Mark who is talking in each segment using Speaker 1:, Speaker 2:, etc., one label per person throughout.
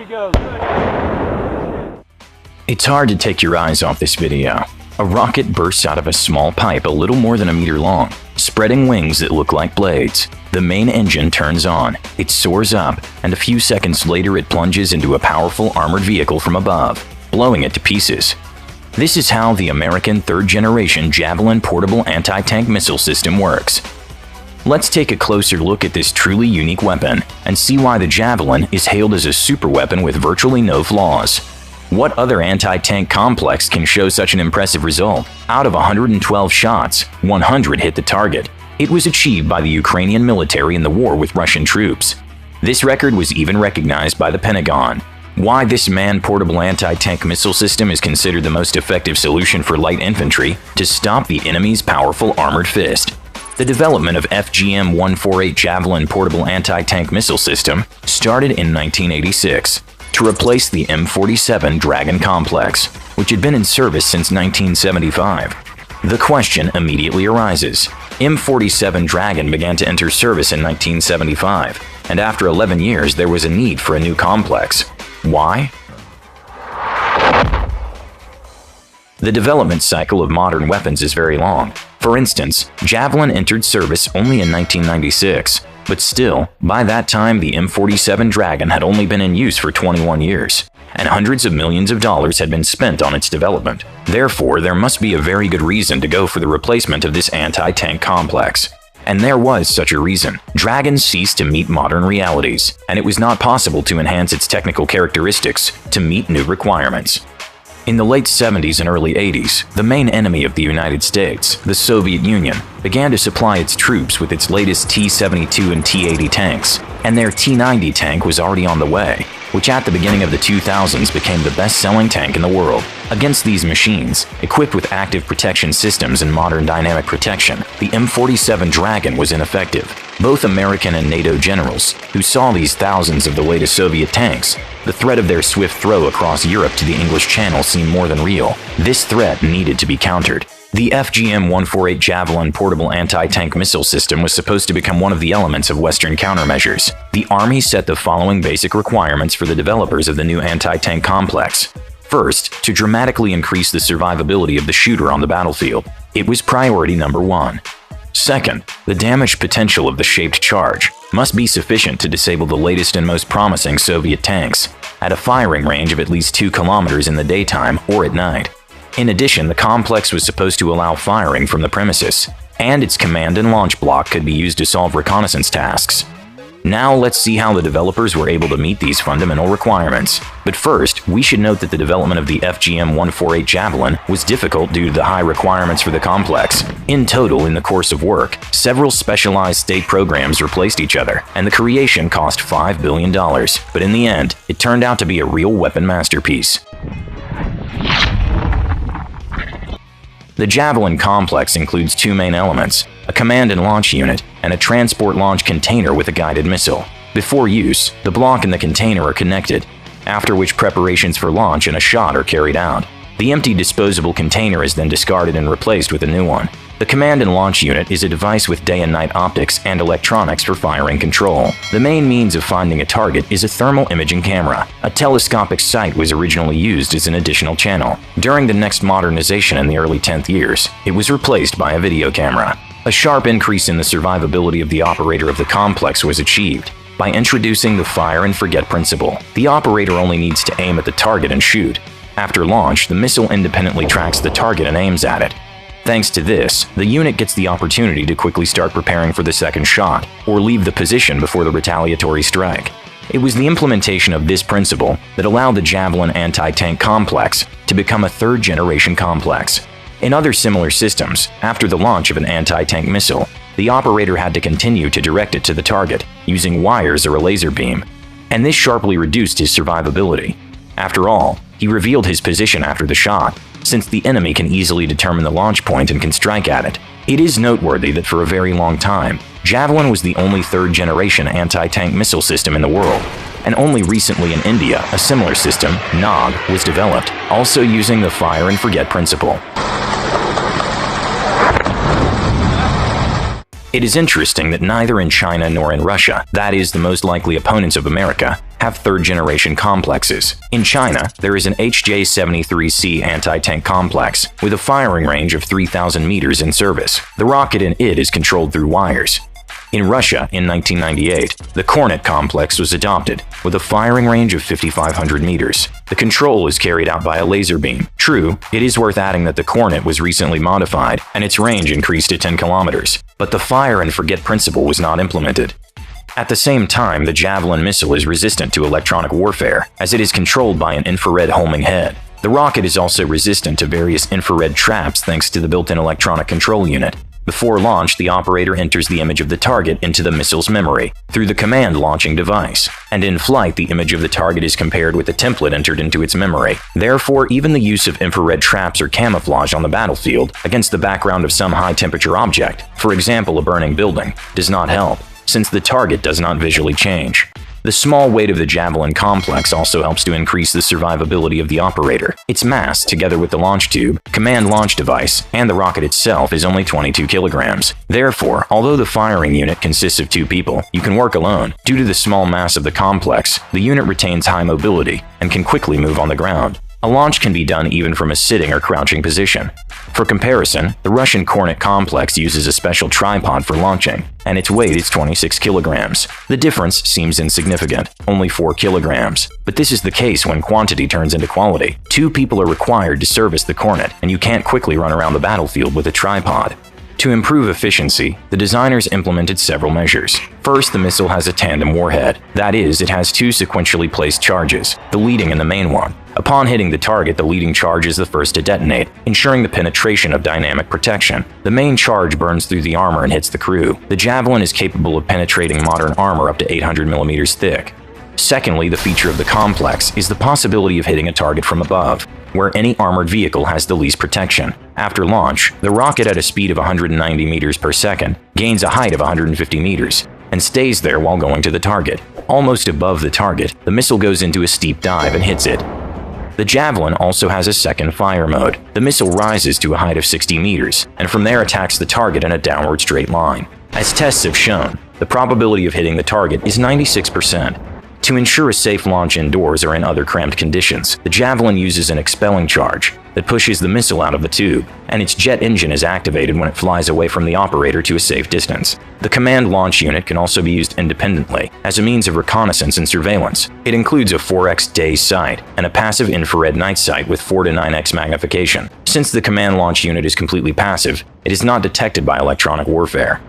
Speaker 1: go.
Speaker 2: It's hard to take your eyes off this video. A rocket bursts out of a small pipe a little more than a meter long, spreading wings that look like blades. The main engine turns on, it soars up, and a few seconds later it plunges into a powerful armored vehicle from above, blowing it to pieces. This is how the American third-generation Javelin portable anti-tank missile system works. Let's take a closer look at this truly unique weapon and see why the Javelin is hailed as a superweapon with virtually no flaws. What other anti-tank complex can show such an impressive result? Out of 112 shots, 100 hit the target. It was achieved by the Ukrainian military in the war with Russian troops. This record was even recognized by the Pentagon. Why this man-portable anti-tank missile system is considered the most effective solution for light infantry to stop the enemy's powerful armored fist. The development of FGM-148 Javelin portable anti-tank missile system started in 1986 to replace the M47 Dragon complex, which had been in service since 1975. The question immediately arises. M47 Dragon began to enter service in 1975, and after 11 years there was a need for a new complex. Why? The development cycle of modern weapons is very long. For instance, Javelin entered service only in 1996, but still, by that time the M47 Dragon had only been in use for 21 years, and hundreds of millions of dollars had been spent on its development. Therefore, there must be a very good reason to go for the replacement of this anti-tank complex. And there was such a reason. Dragon ceased to meet modern realities, and it was not possible to enhance its technical characteristics to meet new requirements. In the late 70s and early 80s, the main enemy of the United States, the Soviet Union, began to supply its troops with its latest T-72 and T-80 tanks, and their T-90 tank was already on the way, which at the beginning of the 2000s became the best-selling tank in the world. Against these machines, equipped with active protection systems and modern dynamic protection, the M47 Dragon was ineffective. Both American and NATO generals, who saw these thousands of the latest Soviet tanks, the threat of their swift throw across Europe to the English Channel seemed more than real. This threat needed to be countered. The FGM-148 Javelin portable anti-tank missile system was supposed to become one of the elements of Western countermeasures. The Army set the following basic requirements for the developers of the new anti-tank complex. First, to dramatically increase the survivability of the shooter on the battlefield. It was priority number 1. Second, the damage potential of the shaped charge must be sufficient to disable the latest and most promising Soviet tanks at a firing range of at least 2 kilometers in the daytime or at night. In addition, the complex was supposed to allow firing from the premises, and its command and launch block could be used to solve reconnaissance tasks. Now let's see how the developers were able to meet these fundamental requirements. But first, we should note that the development of the FGM-148 Javelin was difficult due to the high requirements for the complex. In total, in the course of work, several specialized state programs replaced each other, and the creation cost $5 billion. But in the end, it turned out to be a real weapon masterpiece. The Javelin complex includes 2 main elements, a command and launch unit, and a transport launch container with a guided missile. Before use, the block and the container are connected, after which preparations for launch and a shot are carried out. The empty disposable container is then discarded and replaced with a new one. The command and launch unit is a device with day and night optics and electronics for firing control. The main means of finding a target is a thermal imaging camera. A telescopic sight was originally used as an additional channel. During the next modernization in the early 10th years, it was replaced by a video camera. A sharp increase in the survivability of the operator of the complex was achieved by introducing the fire and forget principle. The operator only needs to aim at the target and shoot. After launch, the missile independently tracks the target and aims at it. Thanks to this, the unit gets the opportunity to quickly start preparing for the second shot, or leave the position before the retaliatory strike. It was the implementation of this principle that allowed the Javelin anti-tank complex to become a third-generation complex. In other similar systems, after the launch of an anti-tank missile, the operator had to continue to direct it to the target, using wires or a laser beam, and this sharply reduced his survivability. After all, he revealed his position after the shot, since the enemy can easily determine the launch point and can strike at it. It is noteworthy that for a very long time, Javelin was the only third-generation anti-tank missile system in the world, and only recently in India, a similar system, NOG, was developed, also using the fire and forget principle. It is interesting that neither in China nor in Russia, that is, the most likely opponents of America, have have third-generation complexes. In China, there is an HJ-73C anti-tank complex with a firing range of 3,000 meters in service. The rocket in it is controlled through wires. In Russia, in 1998, the Kornet complex was adopted, with a firing range of 5,500 meters. The control is carried out by a laser beam. True, it is worth adding that the Kornet was recently modified, and its range increased to 10 kilometers, but the fire-and-forget principle was not implemented. At the same time, the Javelin missile is resistant to electronic warfare, as it is controlled by an infrared homing head. The rocket is also resistant to various infrared traps thanks to the built-in electronic control unit. Before launch, the operator enters the image of the target into the missile's memory through the command launching device, and in flight the image of the target is compared with the template entered into its memory. Therefore, even the use of infrared traps or camouflage on the battlefield against the background of some high-temperature object, for example a burning building, does not help, since the target does not visually change. The small weight of the Javelin complex also helps to increase the survivability of the operator. Its mass, together with the launch tube, command launch device, and the rocket itself, is only 22 kilograms. Therefore, although the firing unit consists of 2 people, you can work alone. Due to the small mass of the complex, the unit retains high mobility and can quickly move on the ground. A launch can be done even from a sitting or crouching position. For comparison, the Russian Kornet complex uses a special tripod for launching, and its weight is 26 kilograms. The difference seems insignificant, only 4 kilograms. But this is the case when quantity turns into quality. 2 people are required to service the Kornet, and you can't quickly run around the battlefield with a tripod. To improve efficiency, the designers implemented several measures. First, the missile has a tandem warhead. That is, it has 2 sequentially placed charges, the leading and the main one. Upon hitting the target, the leading charge is the first to detonate, ensuring the penetration of dynamic protection. The main charge burns through the armor and hits the crew. The Javelin is capable of penetrating modern armor up to 800 millimeters thick. Secondly, the feature of the complex is the possibility of hitting a target from above, where any armored vehicle has the least protection. After launch, the rocket at a speed of 190 meters per second gains a height of 150 meters and stays there while going to the target. Almost above the target, the missile goes into a steep dive and hits it. The Javelin also has a second fire mode. The missile rises to a height of 60 meters, and from there attacks the target in a downward straight line. As tests have shown, the probability of hitting the target is 96%. To ensure a safe launch indoors or in other cramped conditions, the Javelin uses an expelling charge that pushes the missile out of the tube, and its jet engine is activated when it flies away from the operator to a safe distance. The command launch unit can also be used independently as a means of reconnaissance and surveillance. It includes a 4x day sight and a passive infrared night sight with 4 to 9x magnification. Since the command launch unit is completely passive, it is not detected by electronic warfare.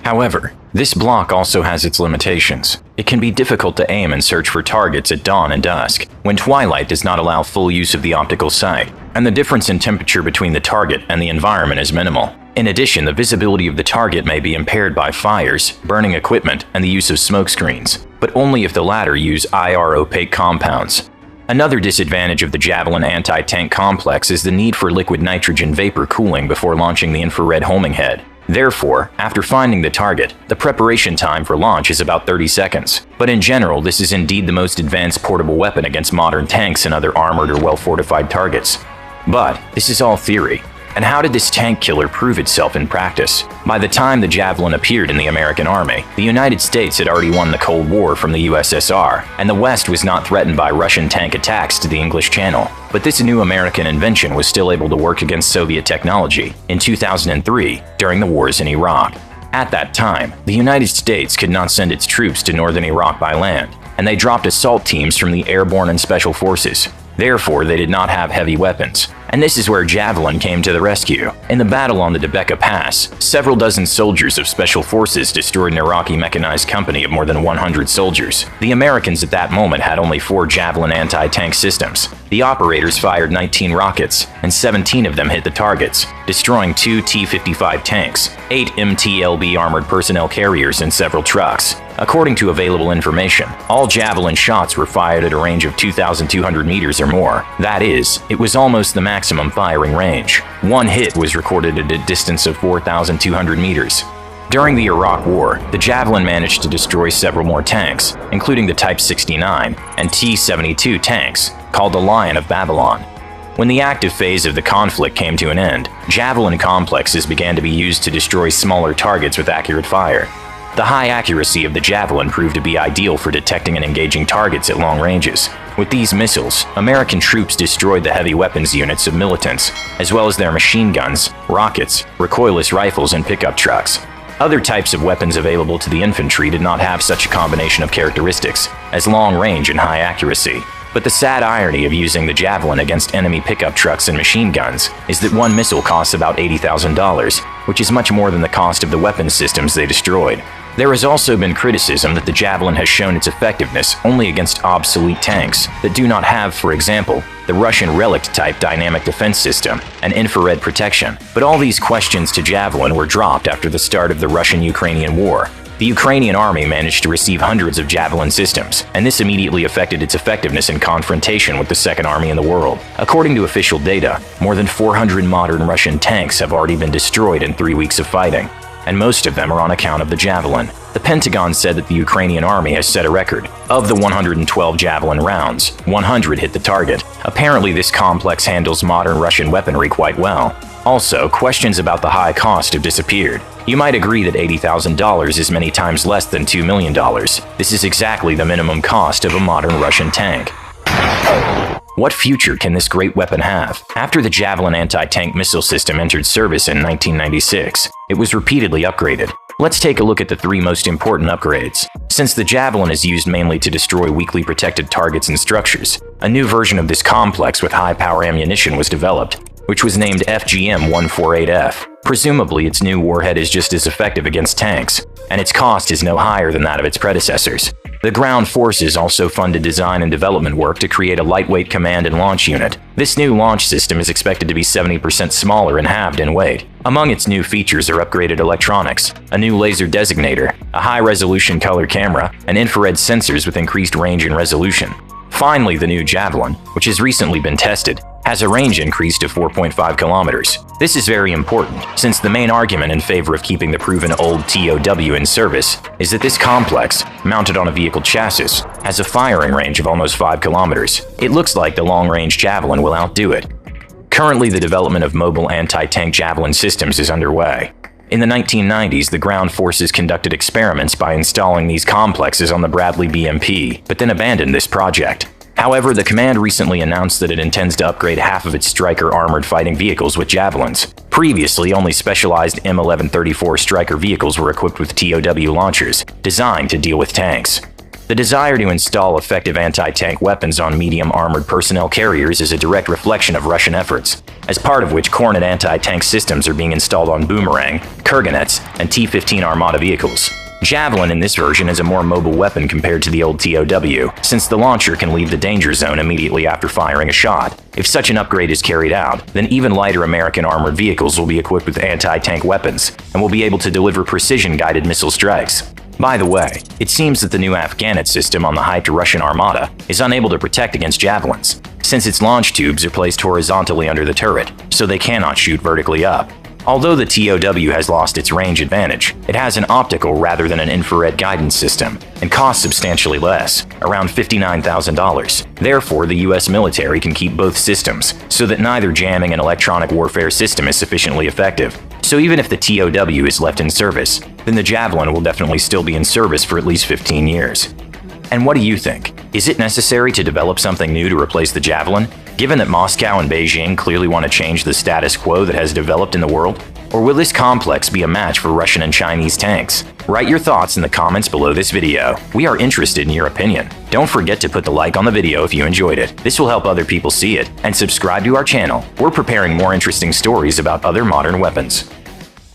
Speaker 2: However, this block also has its limitations. It can be difficult to aim and search for targets at dawn and dusk, when twilight does not allow full use of the optical sight, and the difference in temperature between the target and the environment is minimal. In addition, the visibility of the target may be impaired by fires, burning equipment, and the use of smoke screens, but only if the latter use IR opaque compounds. Another disadvantage of the Javelin anti-tank complex is the need for liquid nitrogen vapor cooling before launching the infrared homing head. Therefore, after finding the target, the preparation time for launch is about 30 seconds. But in general, this is indeed the most advanced portable weapon against modern tanks and other armored or well-fortified targets. But this is all theory. And how did this tank killer prove itself in practice? By the time the Javelin appeared in the American Army, the United States had already won the Cold War from the USSR, and the West was not threatened by Russian tank attacks to the English Channel. But this new American invention was still able to work against Soviet technology in 2003 during the wars in Iraq. At that time, the United States could not send its troops to northern Iraq by land, and they dropped assault teams from the airborne and special forces. Therefore, they did not have heavy weapons, and this is where Javelin came to the rescue. In the battle on the Debeka Pass, several dozen soldiers of special forces destroyed an Iraqi mechanized company of more than 100 soldiers. The Americans at that moment had only 4 Javelin anti-tank systems. The operators fired 19 rockets, and 17 of them hit the targets, destroying 2 T-55 tanks, 8 MTLB armored personnel carriers, and several trucks. According to available information, all Javelin shots were fired at a range of 2,200 meters or more. That is, it was almost the maximum firing range. One hit was recorded at a distance of 4,200 meters. During the Iraq War, the Javelin managed to destroy several more tanks, including the Type 69 and T-72 tanks, called the Lion of Babylon. When the active phase of the conflict came to an end, Javelin complexes began to be used to destroy smaller targets with accurate fire. The high accuracy of the Javelin proved to be ideal for detecting and engaging targets at long ranges. With these missiles, American troops destroyed the heavy weapons units of militants, as well as their machine guns, rockets, recoilless rifles, and pickup trucks. Other types of weapons available to the infantry did not have such a combination of characteristics, as long range and high accuracy. But the sad irony of using the Javelin against enemy pickup trucks and machine guns is that one missile costs about $80,000, which is much more than the cost of the weapons systems they destroyed. There has also been criticism that the Javelin has shown its effectiveness only against obsolete tanks that do not have, for example, the Russian Relict-type dynamic defense system and infrared protection. But all these questions to Javelin were dropped after the start of the Russian-Ukrainian war. The Ukrainian army managed to receive hundreds of Javelin systems, and this immediately affected its effectiveness in confrontation with the second army in the world. According to official data, more than 400 modern Russian tanks have already been destroyed in 3 weeks of fighting, and most of them are on account of the Javelin. The Pentagon said that the Ukrainian army has set a record. Of the 112 Javelin rounds, 100 hit the target. Apparently, this complex handles modern Russian weaponry quite well. Also, questions about the high cost have disappeared. You might agree that $80,000 is many times less than $2 million. This is exactly the minimum cost of a modern Russian tank. What future can this great weapon have? After the Javelin anti-tank missile system entered service in 1996, it was repeatedly upgraded. Let's take a look at the 3 most important upgrades. Since the Javelin is used mainly to destroy weakly protected targets and structures, a new version of this complex with high-power ammunition was developed, which was named FGM-148F. Presumably, its new warhead is just as effective against tanks, and its cost is no higher than that of its predecessors. The ground forces also funded design and development work to create a lightweight command and launch unit. This new launch system is expected to be 70% smaller and halved in weight. Among its new features are upgraded electronics, a new laser designator, a high-resolution color camera, and infrared sensors with increased range and resolution. Finally, the new Javelin, which has recently been tested, has a range increase to 4.5 kilometers. This is very important, since the main argument in favor of keeping the proven old TOW in service is that this complex, mounted on a vehicle chassis, has a firing range of almost 5 kilometers. It looks like the long-range Javelin will outdo it. Currently, the development of mobile anti-tank Javelin systems is underway. In the 1990s, the ground forces conducted experiments by installing these complexes on the Bradley BMP, but then abandoned this project. However, the command recently announced that it intends to upgrade half of its Stryker armored fighting vehicles with Javelins. Previously, only specialized M1134 Stryker vehicles were equipped with TOW launchers, designed to deal with tanks. The desire to install effective anti-tank weapons on medium armored personnel carriers is a direct reflection of Russian efforts, as part of which Kornet anti-tank systems are being installed on Boomerang, Kurganets, and T-15 Armata vehicles. Javelin in this version is a more mobile weapon compared to the old TOW, since the launcher can leave the danger zone immediately after firing a shot. If such an upgrade is carried out, then even lighter American armored vehicles will be equipped with anti-tank weapons, and will be able to deliver precision-guided missile strikes. By the way, it seems that the new Afghanet system on the hyped Russian Armata is unable to protect against Javelins, since its launch tubes are placed horizontally under the turret, so they cannot shoot vertically up. Although the TOW has lost its range advantage, it has an optical rather than an infrared guidance system, and costs substantially less, around $59,000. Therefore, the US military can keep both systems, so that neither jamming and electronic warfare system is sufficiently effective. So even if the TOW is left in service, then the Javelin will definitely still be in service for at least 15 years. And what do you think? Is it necessary to develop something new to replace the Javelin, given that Moscow and Beijing clearly want to change the status quo that has developed in the world? Or will this complex be a match for Russian and Chinese tanks? Write your thoughts in the comments below this video. We are interested in your opinion. Don't forget to put the like on the video if you enjoyed it. This will help other people see it. And subscribe to our channel. We're preparing more interesting stories about other modern weapons.